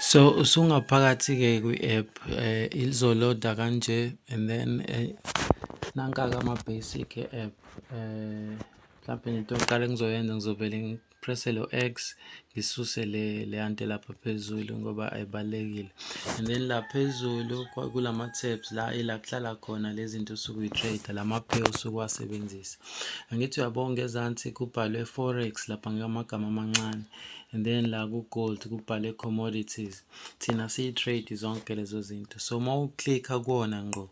So usungaphakathi-ke kwi-app izoloda kanje and then nanka-ke ama-basic e-app mhlampe into yokuqala engizoyenza ngizovele ngipresse lo X ngisuse le nto lapha phezulu ngoba ayibalulekile. And then la phezulu kulama tabs la ila kuhlala khona lezi zinto osuke uyi-trade lama-pay osuke uwasebenzisa. Angithi uyabona ngezansi kubhalwe forex lapha ngamagama amancane. And then la ku-gold kubhalwe commodities. Thina siyi-trade zonke lezo zinto. So uma uklikha kuwona ngqo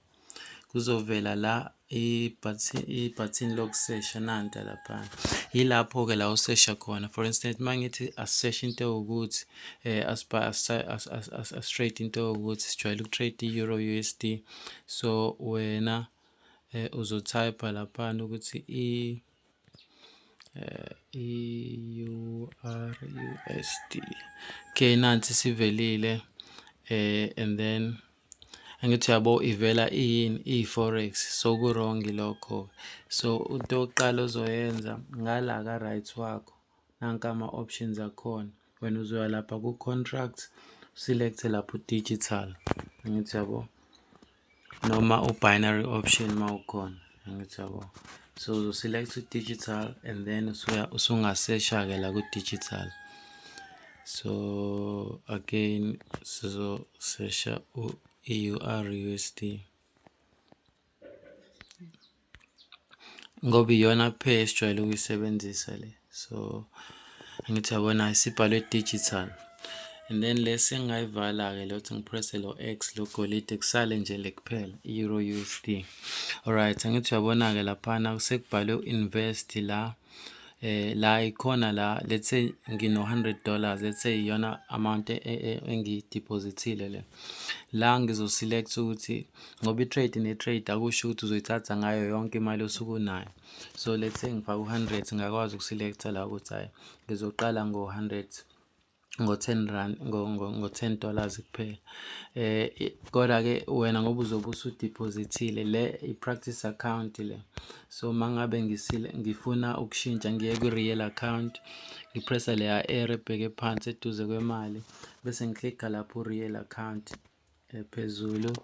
kuzovela la ibhathini lokusesha nanta lapha. Yilapho-ke la usesha khona. For instance, uma ngithi asiseshe into ewukuthi as-trade into ewukuthi sijwayele uku-trade i-Euro USD. So wena uzo-type laphana ukuthi EURUSD. Okay, nansi sivelile and then angithi yabo ivela iyini i-forex, so ku-wrong lokho. So into yokuqala ozoyenza ngala ka right wakho nanka ama-options akhona wena uzoya lapha ku-contract select lapho digital angithi yabo noma u-binary option mawukhona angithi yabo. So uzo-select digital and then usungasesha-ke la ku-digital. So again sizosesha EURUSD ngoba iyona pay esijwayele ukuyisebenzisa le. So angithi yabona isibhalwe digital and then lesi engayivala-ke lothi ngipresse lo X lo golide kusale nje le kuphela Euro USD. Alright, angithi uyabona-ke laphana sekubhalwe invest la la ikhona la, let's say ngino $100, let's say iyona amount engiyideposithile le. La ngizoselect ukuthi ngoba i-trade ne-trade akusho ukuthi uzoyithatha ngayo yonke imali osuke unayo. So let's say ngifaka u-100 ngakwazi ukuselecta la ukuthi hayi ngizoqala ngo-100 ngo-10 rand ngo-$10 kuphela. Kodwa-ke wena ngoba uzobe usudeposithile le i-practice account le. So mangabe ngifuna ukushintsha ngiye ku-real account ngipressa leya arrow ebheke phansi eduze kwemali bese ngiklikha lapho real account phezulu.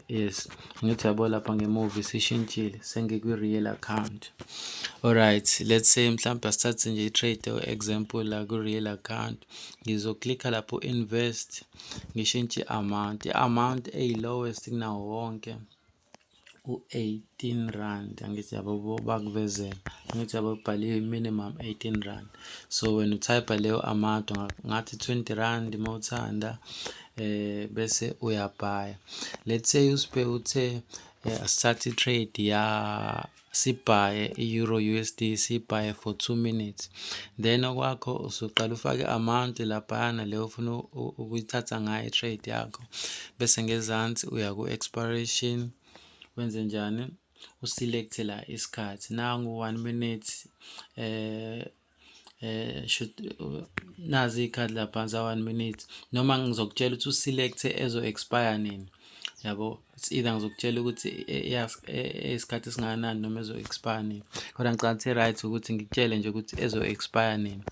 Yes, ngithi yabo lapha nge-move sishintshile sengikwi-real account. Alright, let's say mhlawumbe asithathe nje i-trade example la ku-real account ngizoklikha lapho invest ngishintshe i-amount. I-amount eyi-lowest kunawo wonke u-18 rand angithi yabo bakuvezela angithi yabo kubhaliwe minimum 18 rand. So wena utype leyo amount ngathi 20 rand mawuthanda bese uyabhaya. Let's say uthe asithathe i-trade ya sibhaye i-Euro USD sibhaye for 2 minutes. Then okwakho usuqala ufake amount laphana leyo ufuna ukuyithatha ngayo i-trade yakho bese ngezansi uya ku-expiration wenze njani uselect la isikhathi nangu 1 minute nazi ikhadi lapha za 1 minute noma ngizokutshela ukuthi uselect ezo-expire nini yabo. It's either ngizokutshela ukuthi isikhathi esingakanani noma ezo-expire nini kodwa ngicabanga right ukuthi ngikutshele nje ukuthi ezo-expire nini.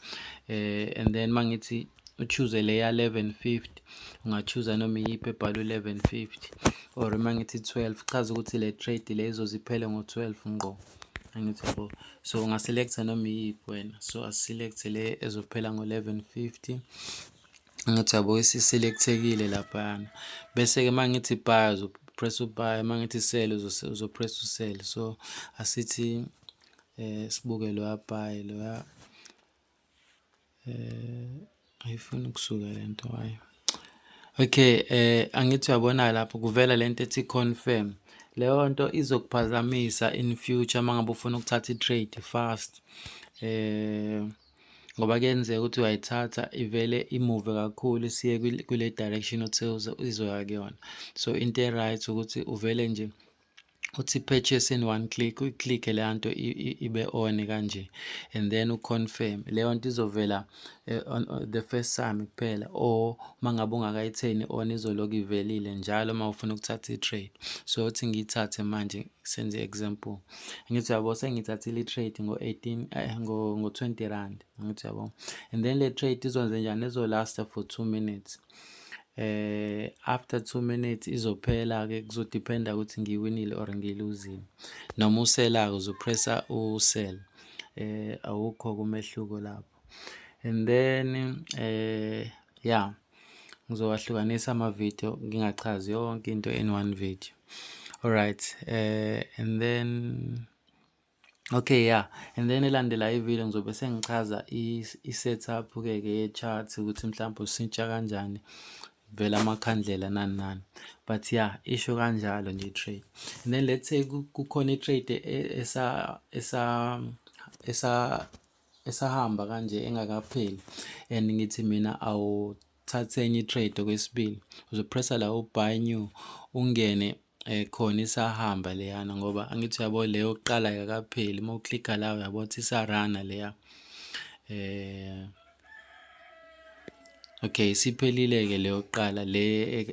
And then mangithi uchoose le ya 11:50 ungachoose noma iyiphi ebhalwe 11:50 or mangithi 12 chaza ukuthi le trade le izoziphele ngo-12 ngqo angithi yabo. So ungaselecta noma iyiphi wena, so asiselect le ezophela ngo-11:50 angithi yabo isiselectekile laphana bese-ke mangithi buy uzopress ubuy mangithi sell uzopress usell. So asithi sibuke loya buy loya ayifuni ukusuka lento hayi. Okay, angithi uyabona lapho kuvela lento ethi confirm. Leyo nto izokuphazamisa in future mangabe ufuna ukuthatha i-trade fast ngoba kuyenzeka ukuthi uyayithatha ivele imove kakhulu isiye kule direction othe izoya kuyona. So into e-right ukuthi uvele nje uthi purchase in one click, uyiclick leya nto ibe on kanje, and then uconfirm. Leyo nto izovela on the first time kuphela, or mangabe ungakayitheni on izoloku ivelile njalo uma ufuna ukuthatha i-trade. So uthi ngiyithathe manje, senze example, ngithi yabo sengithathile i-trade ngo-20 rand, ngithi yabo, and then le trade izozenjani, izolasta for 2 minutes. After 2 minutes izophela-ke, kuzodependa ukuthi ngiwinile or ngiluzile. Noma usela-ke uzopressa usell, awukho-ke umehluko lapho. And then yeah, ngizowahlukanisa ama-video ngingachazi yonke into in one video. Alright, and then okay, yeah, and then elandela ivideo ngizobe sengichaza i-setup-ke ye-chart ukuthi mhlawumbe ushintsha kanjani, vela amakhandlela nani nani, but yeah, isho kanjalo nje i-trade. And then let's say kukhona i-trade esahamba kanje engakapheli, and ngithi mina awuthathe enye i-trade okwesibili, uzopressa la u-buy new, ungene khona isahamba leyana, ngoba angithi uyabo leyo yokuqala ayikapheli, uma uklikha la uyabo ukuthi isarana leya. Okay, isiphelile-ke leyo yokuqala le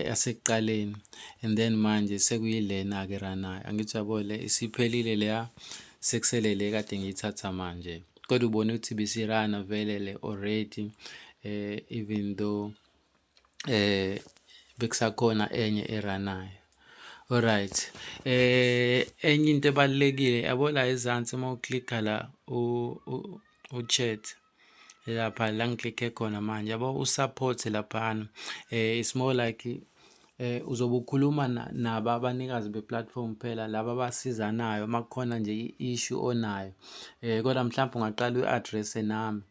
yasekuqaleni, and then manje sekuyilena-ke eranayo, angithi uyabo le isiphelile leya, sekusele le kade ngiyithatha manje, kodwa ubone ukuthi bisirana vele le already, even though bekusakhona enye eranayo. Alright, enye into ebalulekile yabo la ezansi uma uklikha la u-chat lapha la ngiklikhe khona manje yabo u-support laphana, it's more like uzobe ukhuluma nabo abanikazi be-platform phela, laba abasizanayo uma kukhona nje i-issue onayo, kodwa mhlawumbe ungaqala u-address-e nami,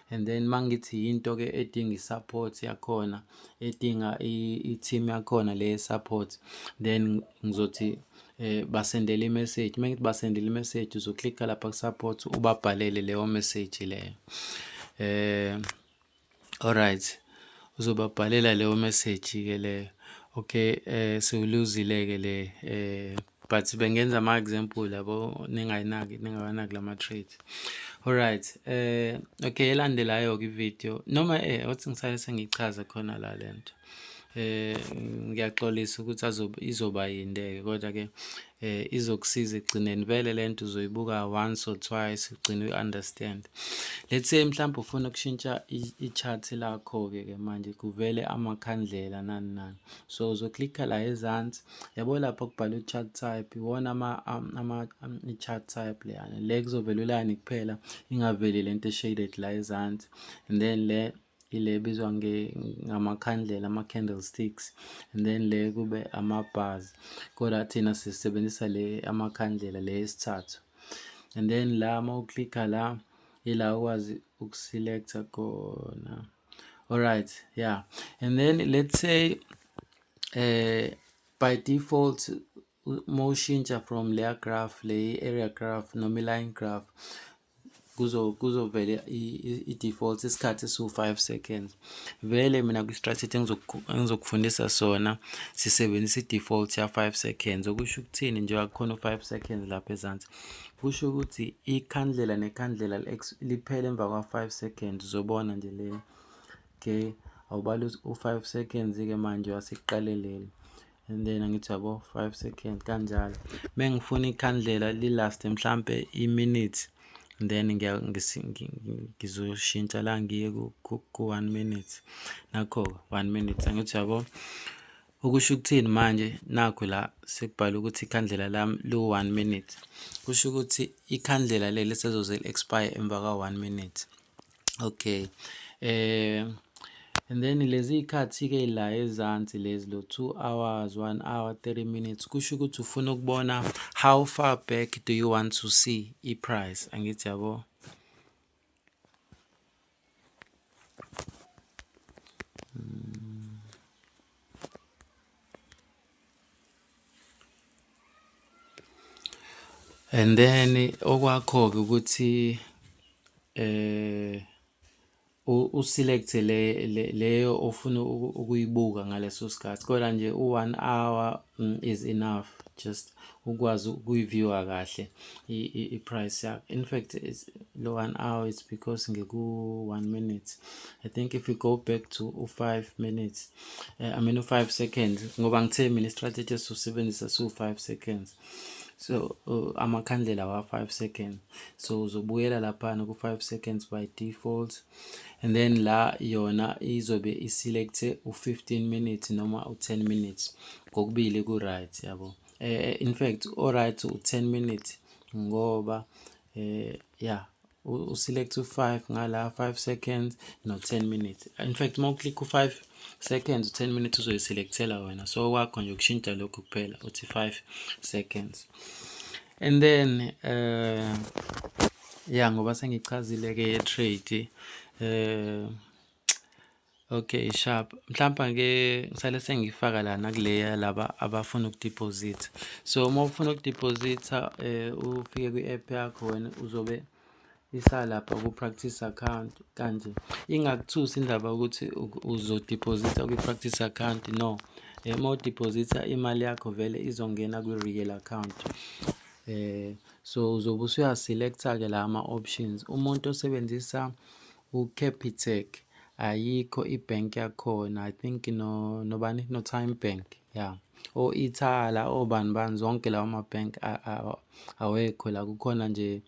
and then mangithi yinto-ke edinga i-support yakhona, edinga i-team yakhona le support, then ngizothi basendele i-message. Uma ngithi basendele i-message uzoklikha lapha ku-support ubabhalele leyo message leyo. Alright, uzobabhalela leyo message-ke leyo. Okay, siwuluzile-ke le, but bengenza ama-example yabo ningawanaki lama-trades. Alright, okay, elandelayo-ke ivideo noma othi ngisale sengichaza khona la lento, ngiyaxolisa ukuthi izoba yinde-ke, kodwa-ke izokusiza ekugcineni, vele lento uzoyibuka once or twice ugcine uyi-understand. Let's say mhlawumbe ufuna ukushintsha i-chart lakho-ke manje kuvele amakhandlela nani nani, so uzoklikha la ezansi, yabo lapho kubhalwe i-chart type, iwona i-chart type leyana, le kuzovela ulayini kuphela, ingaveli lento e-shaded la ezansi, and then le ile ebizwa ngamakhandlela, ama-candlesticks, and then le kube ama-bars, kodwa thina sisebenzisa le amakhandlela le esithathu. And then la uma uklikha la ila ukwazi ukuselecta khona. Alright, yeah, and then let's say by default uma ushintsha from layer graph, le area graph noma i-line graph, kuzovele i-default isikhathi esiwu-5 seconds. Vele mina kwi-strategy engizokufundisa sona sisebenzisa i-default ya-5 seconds. Okusho ukuthini nje akukhona u-5 seconds lapha ezansi, kusho ukuthi ikhandlela nekhandlela liphele emva kwa-5 seconds, uzobona nje le. Okay, awubala u-5 seconds-ke manje wasekuqaleleni, and then angithi yabo 5 seconds kanjalo. Mengifuna ikhandlela lilaste mhlambe i-minute, then ngizoshintsha la ngiye ku-1 minute, nakho 1 minute, angithi yabo. Ukusho ukuthini manje, nakho la sekubhala ukuthi ikhandlela lami lu-1 minute, kusho ukuthi ikhandlela leli sezoze li-expire emva ka-1 minute. Okay, and then lezi y'khathi-ke la ezansi lezi lo 2 hours, 1 hour, 30 minutes, kusho ukuthi ufuna ukubona how far back do you want to see i-price, angithi yabo. And then okwakho-ke ukuthi uselect leyo ofuna ukuyibuka ngaleso sikhathi, kodwa nje u-1 hour is enough just ukwazi ukuyiviewa kahle i-price yakho. In fact lo 1 hour it's because ngiku 1 minute. I think if we go back to u5 minutes u5 seconds, ngoba ngithe mina i-strategy esizosebenzisa su5 seconds, so amakhandlela wa5 seconds, so uzobuyela laphana ku5 seconds by default, and then la yona izobe iselecte u15 minutes noma u10 minutes, kokubili ku right yabo. In fact alright u10 minutes ngoba yeah uselect u5 ngala 5 seconds no 10 minutes. In fact mawuklik u5 seconds 10 minutes uzoyiselectela wena, so wakho nje ukushintsha lokho kuphela uthi 5 seconds. And then yeah, ngoba sengichazile ke ye-trade okay sharp, mhlawumbe ke ngisale sengifaka lana kuleya laba abafuna ukudeposit. So uma ufuna ukudeposita ufike kwi-app yakho wena uzobe isalapha ku-practice account kanje. Ingakuthusi indaba ukuthi uzodeposita kwi-practice account, no. Uma udeposita imali yakho vele izongena kwi-real account. So uzobe usuyaselecta-ke la ama-options. Umuntu osebenzisa u-Capitec ayikho i-bank yakhona, I think nobani, no-TymeBank, yeah, o-Ithala, obani zonke lawo ama-bank awekho la, kukhona nje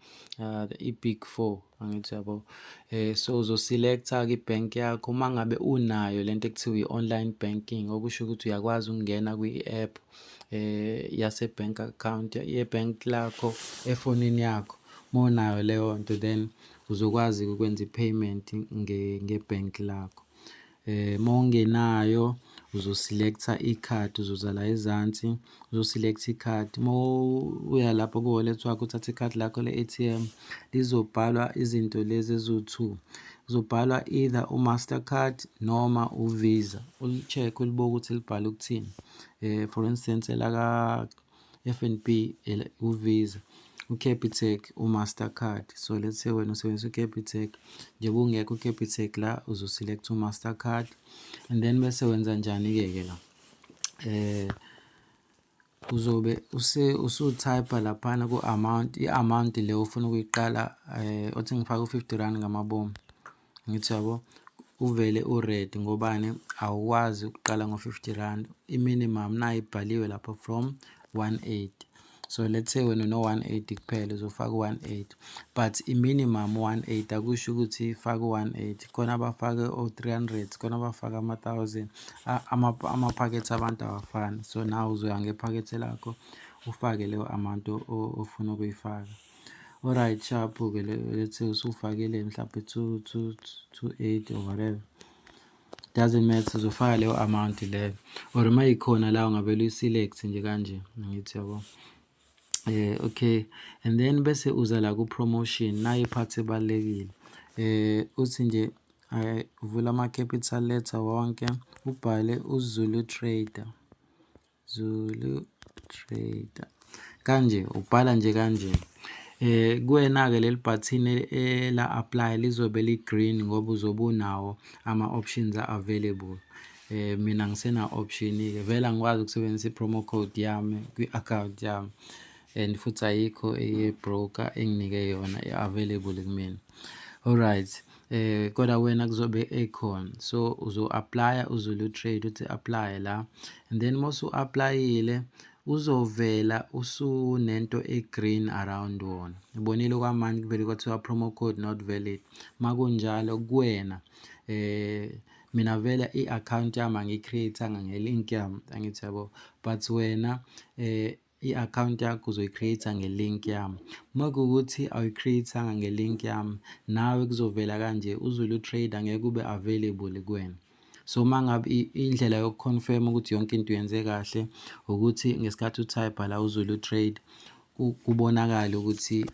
i-big four, angithi yabo. So uzoselecta-ke i-bank yakho uma ngabe unayo lento ekuthiwa i-online banking, okusho ukuthi uyakwazi ukungena kwi-app yase-bank account ye-bank lakho efonini yakho. Uma unayo leyo nto then uzokwazi ukwenza i-payment ngebhank lakho. Uma ungenayo uzoselecta ikhadi, uzoza la ezansi uzoselecta ikhadi. Uma uya lapho ku-wallet wakho uthatha ikhadi lakho le-ATM lizobhalwa izinto lezi eziwu-2, kuzobhalwa either u-Mastercard noma u-Visa. Uli-check ulibuke ukuthi libhale ukuthini. For instance elaka F_N_B u-Visa, u-Capitec u-Mastercard. So let's say wena usebenzisa u-Capitec, njengoba ungekho u-Capitec la uzoselecta u-Mastercard, and then bese wenza njani-ke la uzobe usu-type laphana ku-amount, i-amount le ufuna ukuyiqala, othi ngifake u-R50 ngamabomu, ngithi yabo uvele u-ready ngobani awukwazi ukuqala ngo-R50. I-minimum nayo ibhaliwe lapha from 180. So let's say wena no-180 kuphela uzofaka u-180, but i-minimum 180 akusho ukuthi faka u-180. Khona abafake o-300, khona abafake ama-1000, amaphakethe abantu awafani. So nawe uzoya ngephakethe lakho ufake leyo amount ofuna ukuyifaka. Alright sharp-ke let's say usufakile mhlawumbe 280 or whatever, doesn't matter, uzofaka leyo amount leyo, or uma ikhona la ungavele uyi-select nje kanje, ngithi yabo. Okay, and then bese uza la ku-promotion, nayo iphathi ebalulekile. Uthi nje uvula ama-capital letter wonke, ubhale uZulu Trader, Zulu Trader kanje, ubhala nje kanje. Kuwena-ke leli bhathini la-apply lizobe li-green ngoba uzobe unawo ama-options available. Mina ngisena-option-ke, vele angikwazi ukusebenzisa i-promo code yami kwi-account yami, and futhi ayikho ye-broker enginike yona available kumina. Alright, kodwa wena kuzobe ekhona, so uzo-apply uZulu Trade, uthi apply la, and then mase u-applyile uzovela usunento e-green around wona. Ubonile kwamanje kuvele kwathiwa promo code not valid. Makunjalo kuwena, mina vele i-account yami angi-create-anga nge-link yami, angithi yabo, but wena i-account yakho uzoyi-create nge-link yami. Uma kuwukuthi awuyi-create-anga nge-link yami, nawe kuzovela kanje uZulu Trade angeke ube available kuwena. So uma ngabe indlela yoku-confirm ukuthi yonke into yenze kahle ukuthi ngesikhathi u-type la uZulu Trade kubonakala ukuthi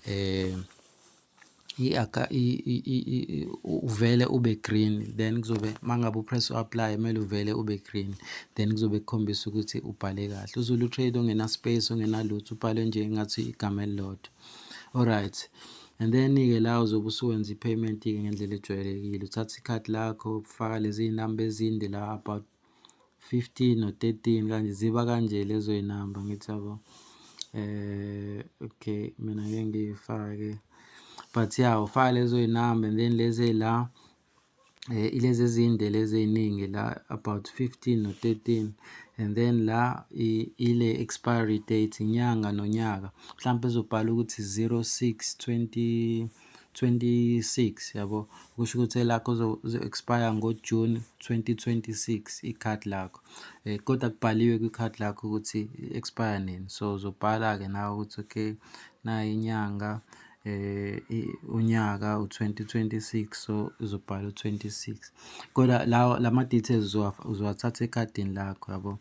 uvele ube green, then kuzobe mangabe upress u-apply kumele uvele ube green, then kuzobe kukhombisa ukuthi ubhale kahle. uZulu Trade ongena space ongena lutho, ubhale nje ngathi igama elilodwa. Alright, and then-ke la uzobe usuwenza i-payment-ke ngendlela ejwayelekile. Uthatha ikhadi lakho, ufaka lezi namba ezinde la about 15 or 13 kanje, ziba kanje lezo zinamba, ngithi yabo. Okay, mina ngeke ngiyifake, but yeah, ufaka lezo iy'namba and then lezi la ilezi ezinde lezi ey'ningi la about 15 no 13, and then la ile expiry date inyanga nonyaka, mhlawumpe ezobhala ukuthi 06/2026 yabo, kusho ukuthi elakho uzo-expire ngoJune 2026 ikhadi lakho. Kodwa kubhaliwe kwikhadi lakho ukuthi expire nini, so uzobhala-ke nawe ukuthi okay, nayi inyanga unyaka u-2026, so uzobhala u-26. Kodwa lama-details uzowathatha ekhadini lakho yabo,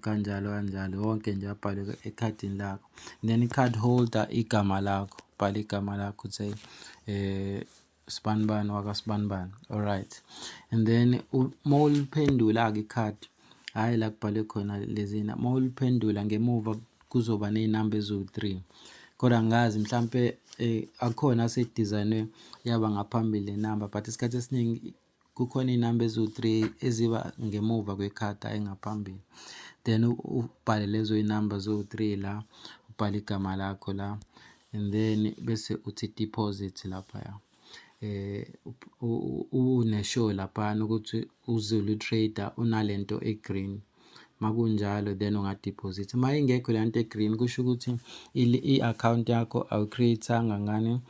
kanjalo kanjalo wonke nje abhalwe ekhadini lakho. Then i-card holder igama lakho, bhala igama lakho uthi sibanibani wakasibanibani, alright. And then uma uliphendula-ke ikhadi, hhayi la kubhalwe khona lezina, uma uliphendula ngemuva kuzoba ney'namba eziwu-3, kodwa angazi mhlampe akhona asedizayinwe yaba ngaphambili le namba, but isikhathi esiningi kukhona iy'namba eziwu-3 eziba ngemuva kwekhadi hhayi ngaphambili. Then ubhale lezo y'namba ziwu-3 la, ubhale igama lakho la, and then bese uthi deposit laphaya. Une-show laphana ukuthi uZulu Trader unalento e-green. Makunjalo then ungadeposit. Uma ingekho le nto e-green kusho ukuthi i-account yakho awuyi-create-anga ngani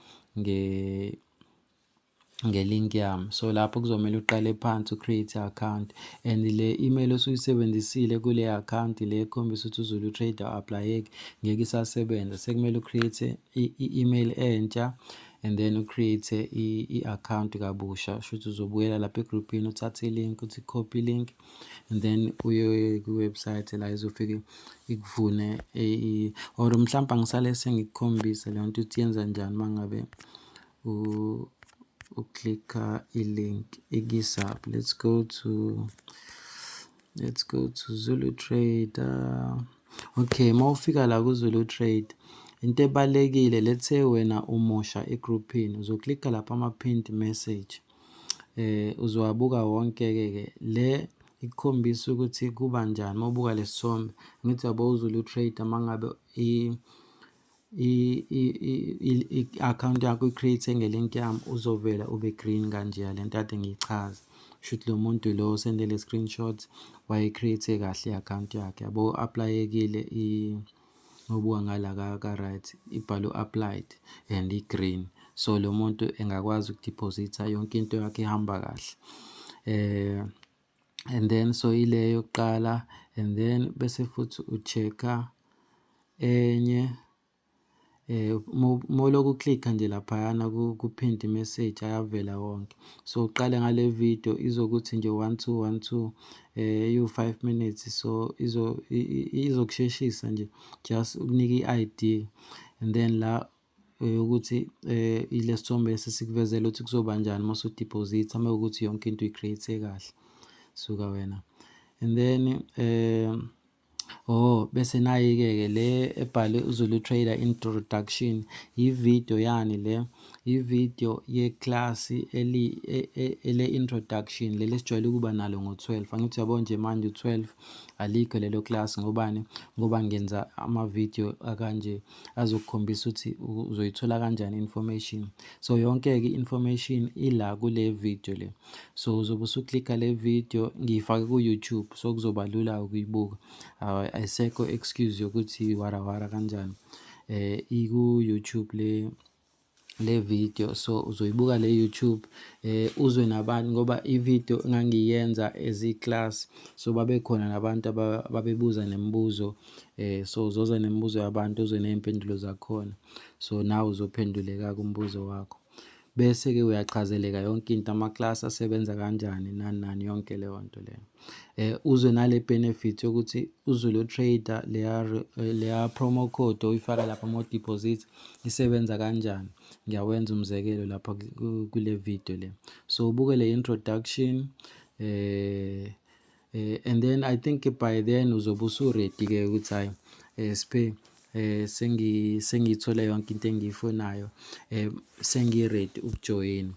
nge-link yami. So lapho kuzomele uqale phansi u-create i-account, and le email osuyisebenzisile kule account le ekhombisa ukuthi uZulu Trader u-aplayeke ngeke isasebenza, sekumele u-create i-email entsha and then u-create i-account kabusha. Shuthi uzobuyela lapha egroupini uthathe i-link, uthi copy link, and then uye kwi-website la izofike ikuvune or mhlawumbe angisale sengikukhombisa le nto ukuthi yenza njani uma ngabe uklikha i-link ikisa. Let's go to Zulu Trader. Okay, uma ufika la kuZulu Trader, into ebalekile, let's say wena umusha egroupini, uzoklikha lapha ama-pinned message, uzowabuka wonke-ke le ikukhombisa ukuthi kuba njani uma ubuka lesithombe. Ngithi yabo uZulu Trader uma ngabe i-account yakho i-create nge-link yami, uzovela ube green kanje le nto kade ngiyichaza. Shuthi lo muntu lo osende le screenshot wayi-create kahle i-account yakhe yabo, aplayekile ngobuka ngala ka-right ibhalwe applied and i-green, so lo muntu engakwazi ukudiphozitha yonke into yakhe ihamba kahle. And then so ile yokuqala, and then bese futhi u-check-a enye moloku uklikha nje laphayana ku-pinned message ayavela wonke. So uqale ngale video izokuthi nje 1212 iwu-5 minutes, so izokusheshisa nje just ukunika i-ID, and then la ukuthi ile sithombe esikuvezela ukuthi kuzoba njani uma usudephozitha, uma ukuthi yonke into uyi-create kahle, suka wena. And then bese nayi-ke le ebhale uZulu Trader introduction, i-video yani le, i-video ye-class ele-introduction leli esijwayele ukuba nalo ngo-12. Angithi yabo nje manje u-12 alikho lelo class. Ngobani? Ngoba ngenza ama-video akanje azokukhombisa ukuthi uzoyithola kanjani information. So yonke-ke i-information ila kule video le, so uzobe usuklikha le video, ngiyifake ku-YouTube, so kuzoba lula ukuyibuka. Ayisekho excuse yokuthi warawara kanjani, iku-YouTube le video, so uzoyibuka le YouTube, uzwe nabantu ngoba i-video engangiyenza as i-class, so babekhona nabantu babebuza nemibuzo, so uzoza nemibuzo yabantu, uzwe ney'mpendulo zakhona, so nawe uzophenduleka kumbuzo wakho. Bese-ke uyachazeleka yonke into, ama-class asebenza kanjani nani nani, yonke leyo nto leyo. Uzwe nale benefit yokuthi uZulu Trader leya promo code oyifaka lapha mo-deposit isebenza kanjani. Ngiyawenza umzekelo lapha kule video le, so ubuke le introduction, and then I think by then uzobe usu-ready-ke ukuthi hayi sengiyithole yonke into engiyifunayo, sengi-ready ukujoyina.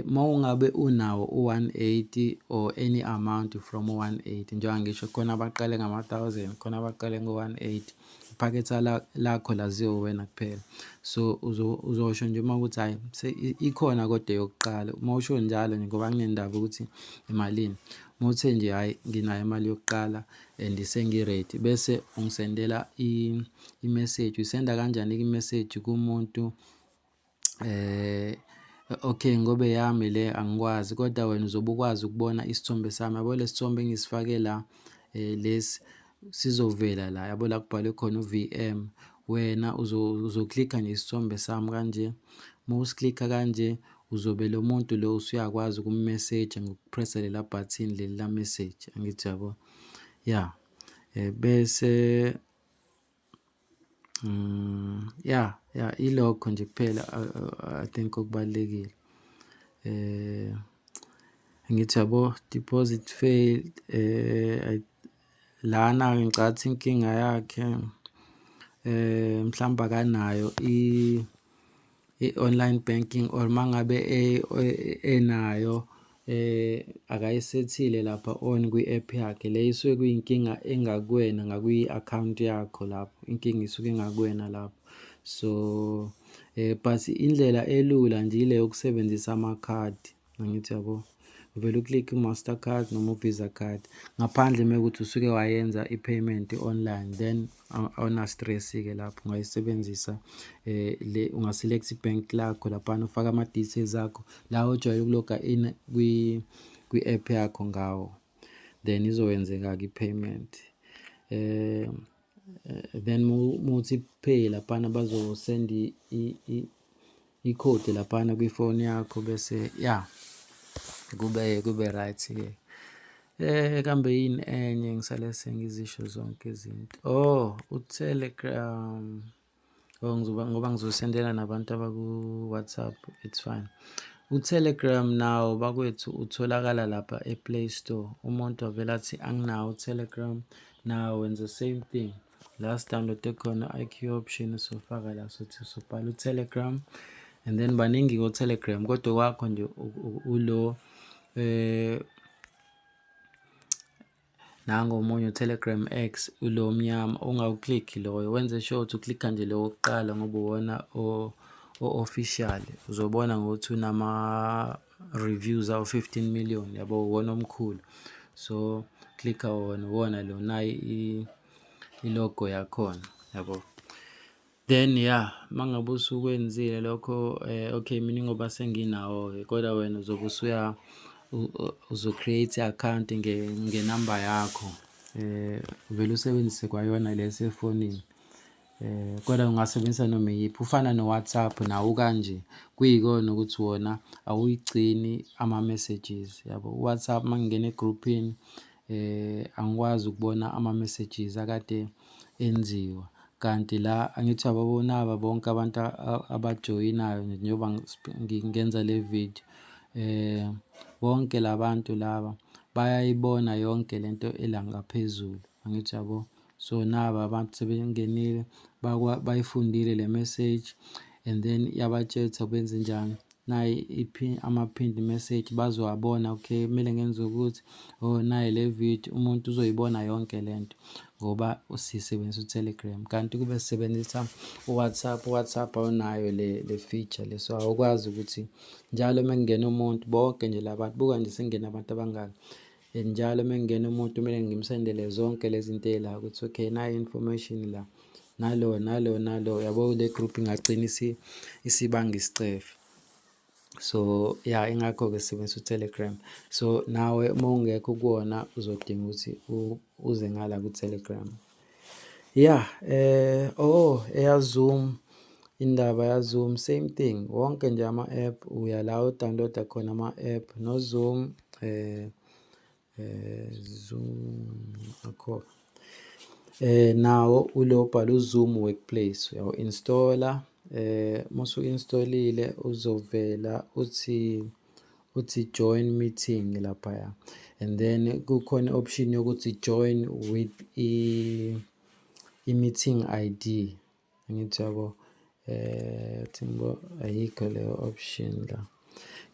Mawungabe unawo u-180 or any amount from u-180, njengoba ngisho khona abaqale ngama-1000, khona abaqale ngo-180, iphaketha lakho laziwa wena kuphela. So uzosho nje uma ukuthi hhayi ikhona kodwa yokuqala. Uma usho njalo nje ngoba kunendaba ukuthi imalini, uma uthe nje hhayi nginayo imali yokuqala and sengi-ready, bese ungisendela i-message. Uyisenda kanjani i-message kumuntu? Okay, ngoba yami le angikwazi, kodwa wena uzobe ukwazi ukubona isithombe sami. Yabo le sithombe engisifake la, lesi sizovela la, yabo la kubhalwe khona u-VM. Wena uzoklikha nje isithombe sami kanje. Uma usiklikha kanje, uzobe lo muntu lo usuyakwazi ukummeseja ngokupressa lela button leli la message, angithi yabo. Yeah, bese yeah ilokho nje kuphela I think okubalulekile. Ngithi yabo deposit failed. Lana ngicathi inkinga yakhe mhlawumbe akanayo i-online banking, or mangabe enayo akayisethile lapha on kwi-app yakhe. Le isuke kuyinkinga engakuwena ngakwi-account yakho lapho, inkinga isuke ingakuwena lapho. So but indlela elula nje ile yokusebenzisa amakhadi, angithi yabo. Uvele uklikhe u-Mastercard noma u-Visa card, ngaphandle mekuthi usuke wayenza i-payment online, then awuna-stress-ke lapho ungayisebenzisa. Ungaselect ibhenki lakho laphana, ufake ama-details akho la ojwayele ukuloga in kwi-app yakho ngawo, then izowenzeka-ke i-payment. Then muthi pay laphana bazosenda i-code laphana kwifoni yakho, bese yeah kube right-ke. Kambe yini enye ngisale sengizisho zonke izinto? U-Telegram. Ngoba ngizosendela nabantu abaku-WhatsApp, it's fine. U-Telegram nawo bakwethu utholakala lapha e-Play Store. Umuntu avela athi anginawo u-Telegram, nawo wenza same thing. La download khona IQ option, usofaka la sothi usubhala u-Telegram, and then baningi ko-Telegram, kodwa kwakho nje ulo nango omunye u-Telegram X, ulo mnyama, ungawuklikhi loyo, wenze sure ukuthi uklikha nje lo wokuqala ngoba uwona o-official. Uzobona ngokuthi unama-reviews awu-15 million, yabo, uwona omkhulu. So klikha wona, uwona lo nayi i-logo yakhona, yabo. Then yeah, mangabe usukwenzile lokho, okay, mina ngoba senginawo-ke, kodwa wena uzobe uzo-create i-account ngenamba yakho, uvele usebenzise kwayona le esefonini. Kodwa ungasebenzisa noma iyiphi, ufana no-WhatsApp nawo kanje, kuyikona ukuthi wona awuyigcini ama-messages, yabo. U-WhatsApp mangingena egroupini angikwazi ukubona ama-messages akade enziwa, kanti la angithi ababonaba bonke abantu abajoyinayo njengoba ngingenza le video. Bonke labantu laba bayayibona yonke lento ela ngaphezulu, angithi yabo. So naba abantu sebengenile bayifundile le message, and then yabatshela benze njani. Nayi ama-pinned message bazowabona, okay, kumele ngenze ukuthi, nayi le video, umuntu uzoyibona yonke lento ngoba sisebenzisa u-Telegram. Kanti kube sisebenzisa u-WhatsApp, u-WhatsApp awunayo le feature le, so awukwazi ukuthi njalo mekungena umuntu, bonke nje labantu, buka nje sengena abantu abangaka, and njalo mekungena umuntu kumele ngimsendele zonke lezi zinto ey'la ukuthi okay, nayi information la, nalo, yabo. Le group ingagcina isibanga isicefe. So yeah, ingakho-ke sisebenzisa u-Telegram. So nawe uma ungekho kuwona uzodinga ukuthi uze ngala ku-Telegram. Yeah, eyaZoom, indaba yaZoom, same thing. Wonke nje ama-app uya la udownload khona ama-app no-Zoom, Zoom akho. Nawo ulo obhala u-Zoom Workplace, uyawu-installa. Musu-installile uzovela uthi join meeting laphaya, and then kukhona option yokuthi join with i-meeting ID, angithi yabo. Ayikho leyo option la.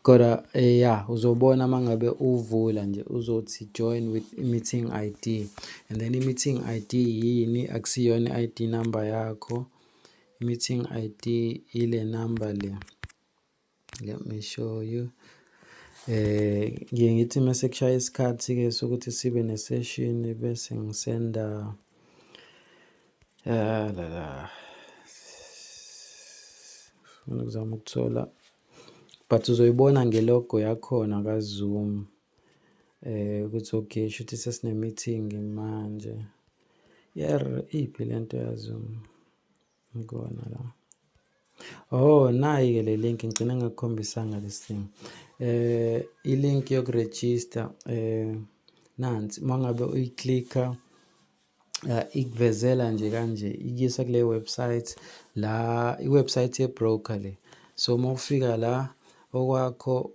Kodwa uzobona uma ngabe uvula nje uzothi join with i-meeting ID, and then i-meeting ID yini? Akusiyona i-ID number yakho. I-meeting ID ile number le. Let me show you. Ngiye ngithi mase kushaya isikhathi-ke sokuthi sibe ne-session bese ngisenda ngifuna ukuzama ukuthola, but uzoyibona ngelogo yakhona ka-Zoom ukuthi okay shuthi sesine-meeting manje. Iphi lento ya-Zoom? Ngikona la. Nayi-ke le link ngigcine ngakukhombisanga this thing. I-link yokurejista nansi uma ngabe uyiklikha ikuvezela nje kanje, ikuyisa kule website la, i-website ye-broker le. So uma ufika la okwakho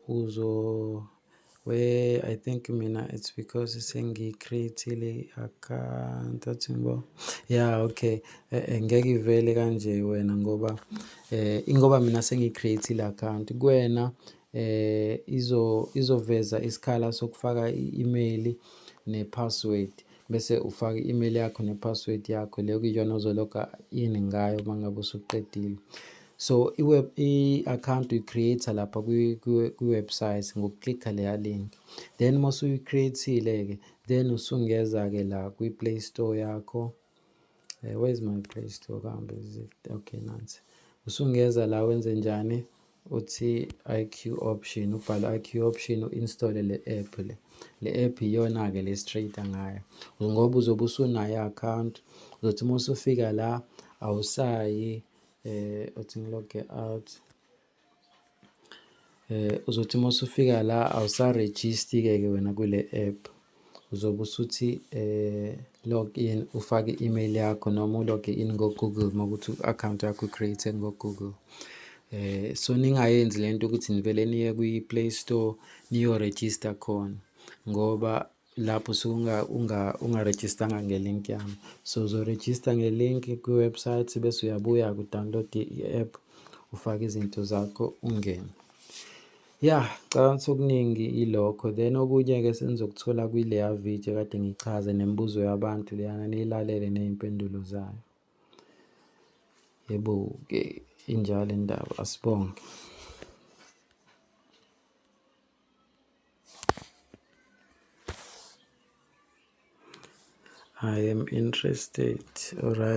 I think mina it's because sengi-create-ile i-account athi ngibo. Okay. Ngeke ivele kanje wena ngoba ingoba mina sengi-create-ile account. Kuwena izoveza isikhala sokufaka i-email ne-password, bese ufaka i-email yakho ne-password yakho leyo kuyiyona ozologa in ngayo uma ngabe usuqedile. So i-account uyi-create lapha kwi-website ngokuklikha leya link. Then uma usuyi-create-ile-ke then usungeza-ke la kwi-Play Store yakho. Where is my Play Store? Kambe is it? Okay, nansi. Usungeza la wenze njani? Uthi IQ option, ubhala IQ option u-install le app le. Le app iyona-ke le straight ngayo. Ngoba uzobe usunayo i-account, uzothi uma usufika la awusayi uthi ngiloge out. Uzothi uma usufika la awusarejisti-ke wena kule app. Uzobe usuthi log in, ufake i-email yakho noma uloge in ngo-Google uma kuthi i-account yakho i-create ngo-Google. So ningayenzi lento ukuthi nivele niye kwi-Play Store niyorejista khona ngoba lapho ungarejistanga nge-link yami. So uzorejista nge-link kwi-website bese uyabuya ku-download i-app, ufake izinto zakho ungene. Cabanga sokuningi ilokho. Then okunye-ke senizokuthola kwileya video kade ngichaze nemibuzo yabantu leyana niyilalele ney'mpendulo zayo. Yebo-ke injalo indaba, asibonge. I am interested. All right.